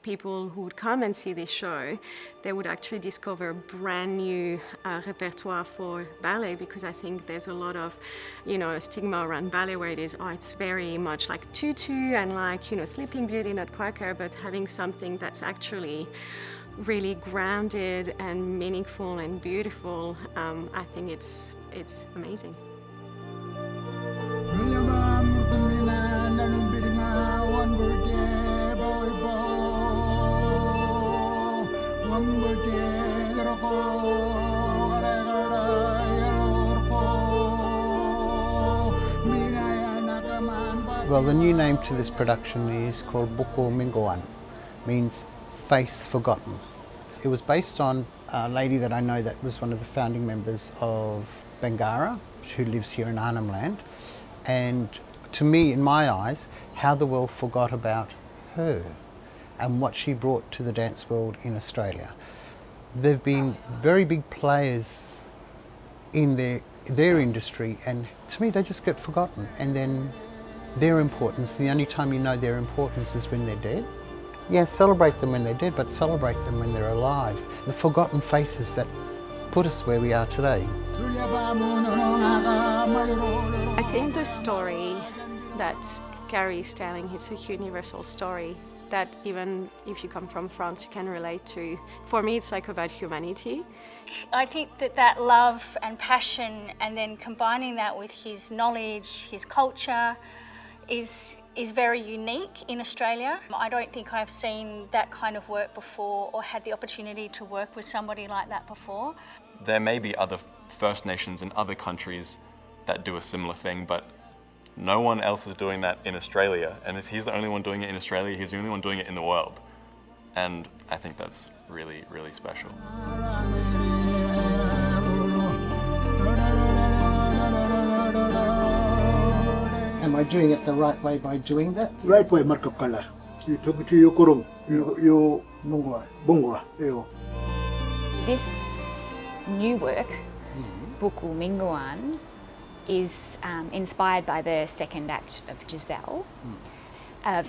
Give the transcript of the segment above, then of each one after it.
People who would come and see this show, they would actually discover a brand new repertoire for ballet, because I think there's a lot of, stigma around ballet where it is, it's very much like tutu and like, Sleeping Beauty, Nutcracker, but having something that's actually really grounded and meaningful and beautiful, I think it's amazing. Well, the new name to this production is called Bukuminkum, means face forgotten. It was based on a lady that I know that was one of the founding members of Guypuŋura, who lives here in homeland. And to me, in my eyes, how the world forgot about her and what she brought to the dance world in Australia. They've been very big players in their industry, and to me they just get forgotten. And then their importance, the only time you know their importance is when they're dead. Yes, celebrate them when they're dead, but celebrate them when they're alive. The forgotten faces that put us where we are today. I think the story that Gary is telling, it's a universal story that even if you come from France, you can relate to. For me, it's like about humanity. I think that love and passion, and then combining that with his knowledge, his culture, is very unique in Australia. I don't think I've seen that kind of work before or had the opportunity to work with somebody like that before. There may be other First Nations in other countries that do a similar thing, but no one else is doing that in Australia. And if he's the only one doing it in Australia, he's the only one doing it in the world. And I think that's really, really special. Am I doing it the right way by doing that? Right way, Markapkala. You took it to your kurum, you bungwa. This new work, Bukuminkum, is inspired by the second act of Giselle.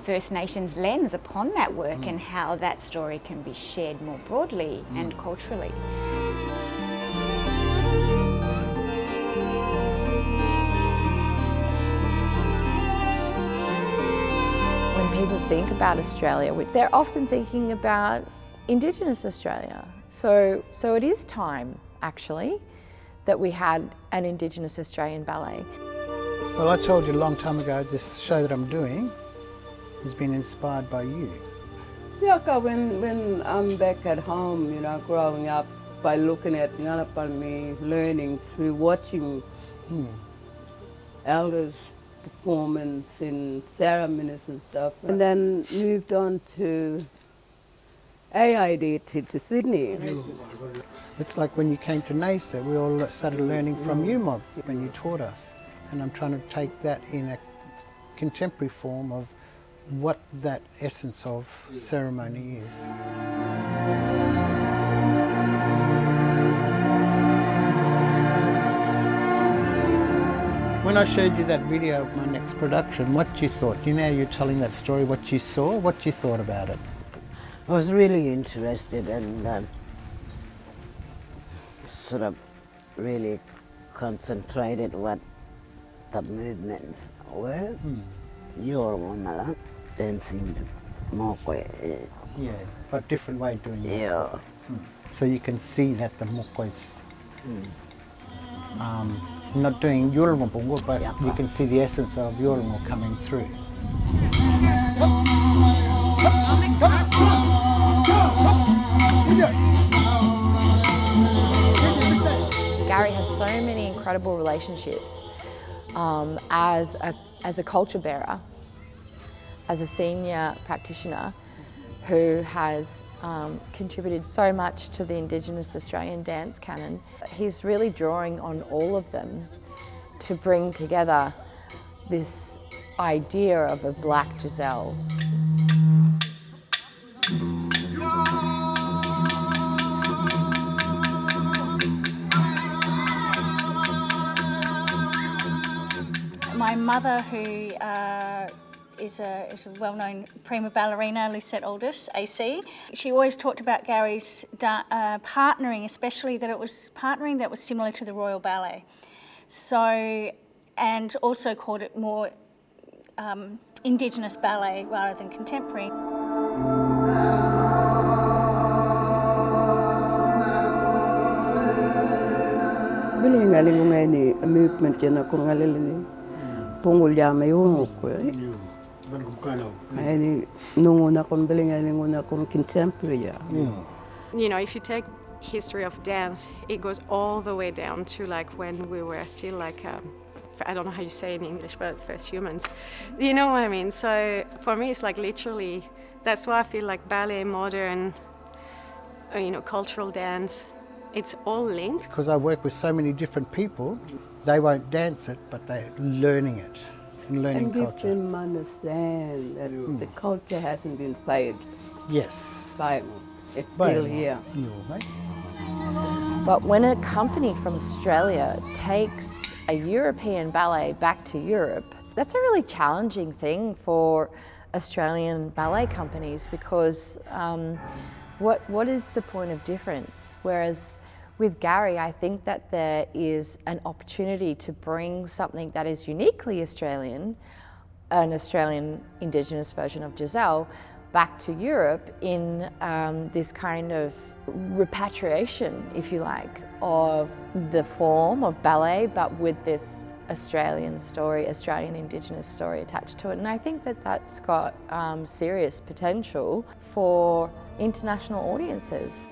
First Nations lens upon that work and how that story can be shared more broadly and culturally. When people think about Australia, they're often thinking about Indigenous Australia. So it is time, actually, that we had an Indigenous Australian ballet. Well, I told you a long time ago, this show that I'm doing has been inspired by you. Yeah, when I'm back at home, growing up by looking at Ngalapalmi, learning through watching elders' performance in ceremonies and stuff, and then moved on to AID to Sydney. It's like when you came to NAISA, we all started learning from you, Mob, when you taught us. And I'm trying to take that in a contemporary form of what that essence of ceremony is. When I showed you that video of my next production, what you thought? You're telling that story, what you saw, what you thought about it? I was really interested and sort of really concentrated what the movements were. Your woman dancing mokwe. Yeah, but different way of doing it. Yeah. So you can see that the mokwe is not doing yulmubungu, but you can see the essence of yulmu coming through. Gary has so many incredible relationships as a culture bearer, as a senior practitioner who has contributed so much to the Indigenous Australian dance canon. He's really drawing on all of them to bring together this idea of a black Giselle. My mother, who is a well-known prima ballerina, Lucette Aldous, AC. She always talked about Gary's partnering, especially that it was partnering that was similar to the Royal Ballet. So, and also called it more Indigenous ballet rather than contemporary. Bili ngali ngani movement jana ko ngalele pungul jama yo ko ani nunguna kon bili ngali nguna kon contemporary. You know, if you take history of dance, it goes all the way down to like when we were still like I don't know how you say in English, but first humans. You know what I mean? So for me, it's like literally, that's why I feel like ballet, modern, you know, cultural dance, it's all linked. Because I work with so many different people, they won't dance it, but they're learning it and learning And give culture. them understand that the culture hasn't been played Yes. by them. It's By still them. here. But when a company from Australia takes a European ballet back to Europe, that's a really challenging thing for Australian ballet companies because what is the point of difference? Whereas with Gary, I think that there is an opportunity to bring something that is uniquely Australian, an Australian Indigenous version of Giselle, back to Europe in this kind of repatriation, if you like, of the form of ballet, but with this Australian story, Australian Indigenous story attached to it. And I think that that's got serious potential for international audiences.